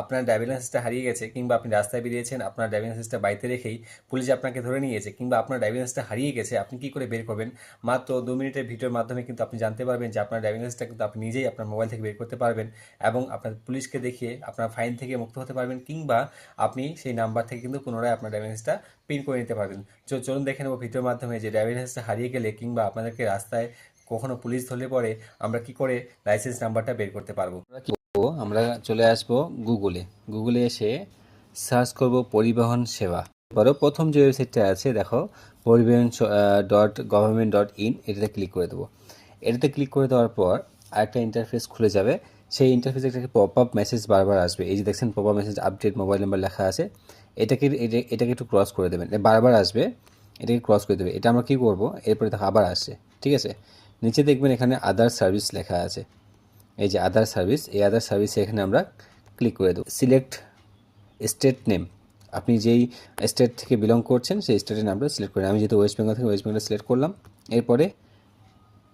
আপনার ড্রাইভিং লাইসেন্সটা হারিয়ে গেছে, কিংবা আপনি রাস্তায় বেরিয়েছেন, আপনার ড্রাইভিং লাইসেন্সটা বাড়িতে রেখেই পুলিশ আপনাকে ধরে নিয়ে গেছে, কিংবা আপনার ড্রাইভিং লাইসেন্সটা হারিয়ে গেছে, আপনি কী করে বের করবেন? মাত্র 2 মিনিটের ভিডিওর মাধ্যমে কিন্তু আপনি জানতে পারবেন যে আপনার ড্রাইভিং লাইসেন্সটা কিন্তু আপনি নিজেই আপনার মোবাইল থেকে বের করতে পারবেন, এবং আপনার পুলিশকে দেখিয়ে আপনার ফাইন থেকে মুক্ত হতে পারবেন, কিংবা আপনি সেই নাম্বার থেকে কিন্তু পুনরায় আপনার ড্রাইভিং লাইসেন্সটা প্রিন্ট করে নিতে পারবেন। চলুন দেখে নেবো ভিডিওর মাধ্যমে যে ড্রাইভিং লাইসেন্সটা হারিয়ে গেলে কিংবা আপনাদেরকে রাস্তায় কখনো পুলিশ ধরলে পরে আমরা কি করে লাইসেন্স নাম্বারটা বের করতে পারবো। আমরা চলে আসব গুগলে এসে সার্চ করব পরিবহন সেবা। প্রথম যে ওয়েবসাইটটা আছে দেখো, পরিবহন .gov.in, এটাতে ক্লিক করে দেবো। এটাতে ক্লিক করে দেওয়ার পর আরেকটা ইন্টারফেস খুলে যাবে। সেই ইন্টারফেসে একটা পপ আপ মেসেজ বারবার আসবে। এই যে দেখছেন pop up message, update mobile number লেখা আছে, এটাকে একটু ক্রস করে দেবেন। বারবার আসবে, এটাকে ক্রস করে দেবে। এটা আমরা কী করবো, এরপরে দেখো আবার আসছে, ঠিক আছে। নিচে দেখবেন এখানে আদার সার্ভিস লেখা আছে, এই যে আদার সার্ভিস, এই আদার সার্ভিসে এখানে আমরা ক্লিক করে দেবো। সিলেক্ট স্টেট নেম, আপনি যেই স্টেট থেকে বিলং করছেন সেই স্টেটের নামটা সিলেক্ট করেন। আমি যেহেতু ওয়েস্ট বেঙ্গল থেকে ওয়েস্ট বেঙ্গল সিলেক্ট করলাম। এরপরে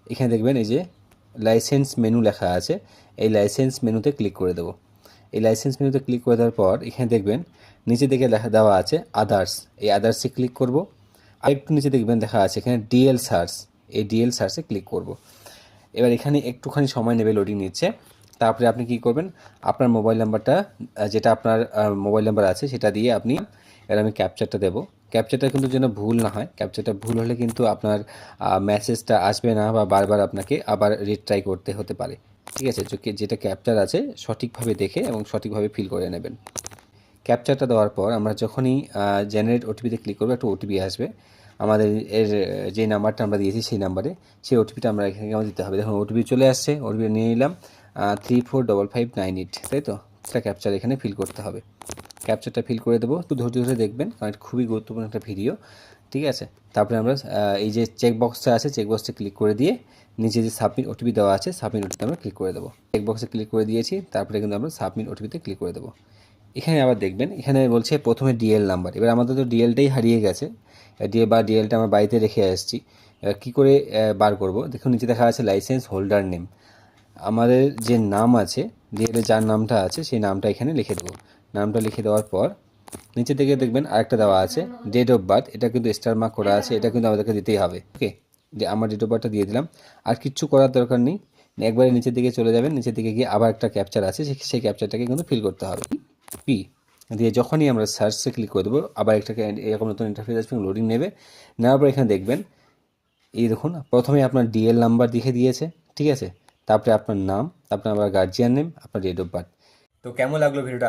এখানে দেখবেন এই যে লাইসেন্স মেনু লেখা আছে, এই লাইসেন্স মেনুতে ক্লিক করে দেবো। এই লাইসেন্স মেনুতে ক্লিক করে দেওয়ার পর এখানে দেখবেন নিচে দিকে লেখা দেওয়া আছে আদার্স, এই আদার্সে ক্লিক করব। আরেকটু নিচে দেখবেন দেখা আছে এখানে ডিএল সার্চ, এই ডিএল সার্চে ক্লিক করব। এবার এখানে একটুখানি সময় নেবে, লোডিং নিচ্ছে। তারপরে আপনি কি করবেন, আপনার মোবাইল নাম্বারটা, যেটা আপনার মোবাইল নাম্বার আছে সেটা দিয়ে আপনি, এবার আমি ক্যাপচারটা দেবো। ক্যাপচারটা কিন্তু যেন ভুল না হয়, ক্যাপচারটা ভুল হলে কিন্তু আপনার মেসেজটা আসবে না, বা বারবার আপনাকে আবার রিট্রাই করতে হতে পারে, ঠিক আছে। যেটা ক্যাপচার আছে সঠিকভাবে দেখে এবং সঠিকভাবে ফিল করে নেবেন। ক্যাপচারটা দেওয়ার পর আমরা যখনই জেনারেট ওটিপিতে ক্লিক করবো, একটা ওটিপি আসবে আমাদের যে নাম্বারটা আমরা দিয়েছি সেই নাম্বারে, সেই ওটিপিটা আমরা এখানে আমাদের দিতে হবে। দেখুন ওটিপি চলে আসছে, ওটিপি নিয়ে নিলাম 345598, তাই তো। সেটা ক্যাপচার এখানে ফিল করতে হবে। ক্যাপচারটা ফিল করে দেবো, একটু ধৈর্য ধরে দেখবেন কারণ এটা খুবই গুরুত্বপূর্ণ একটা ভিডিও, ঠিক আছে। তারপরে আমরা এই যে চেকবক্সটা আছে, চেকবক্সটা ক্লিক করে দিয়ে নিচে যে সাবমিট ওটিপি দেওয়া আছে, সাবমিট ওটিপিতে আমরা ক্লিক করে দেবো। চেকবক্সে ক্লিক করে দিয়েছি, তারপরে কিন্তু আমরা সাবমিট ওটিপিতে ক্লিক করে দেবো। এখানে আবার দেখবেন এখানে বলছে প্রথমে ডিএল নাম্বার। এবার আমাদের তো ডিএলটাই হারিয়ে গেছে, ডিএলটা আমরা বাড়িতে রেখে আসছি। এবার কী করে বার করব, দেখুন নিচে দেখা আছে লাইসেন্স হোল্ডার নেম। আমাদের যে নাম আছে, ডিএলে যার নামটা আছে সেই নামটা এখানে লিখে দেবো। নামটা লিখে দেওয়ার পর নিচে থেকে দেখবেন আরেকটা দেওয়া আছে ডেট অফ বার্থ, এটা কিন্তু স্টার মার্ক করা আছে, এটা কিন্তু আমাদেরকে দিতেই হবে। ওকে, যে আমার ডেট অফ বার্থটা দিয়ে দিলাম, আর কিচ্ছু করার দরকার নেই। একবারে নিচের দিকে চলে যাবেন, নিচের দিকে গিয়ে আবার একটা ক্যাপচার আছে, সেই ক্যাপচারটাকে কিন্তু ফিল করতে হবে। পি দিয়ে যখনই আমরা সার্চে ক্লিক করে দেবো, আবার একটাকে এরকম নতুন ইন্টারফেস আসবে, লোডিং নেবে। নেওয়ার পর এখানে দেখবেন এই দেখুন প্রথমে আপনার ডিএল নাম্বার লিখে দিয়েছে, ঠিক আছে। তারপরে আপনার নাম, তারপরে আবার গার্জিয়ান নেম, আপনার ডেট অফ বার্থ। তো কেমন লাগলো ভিডিওটা?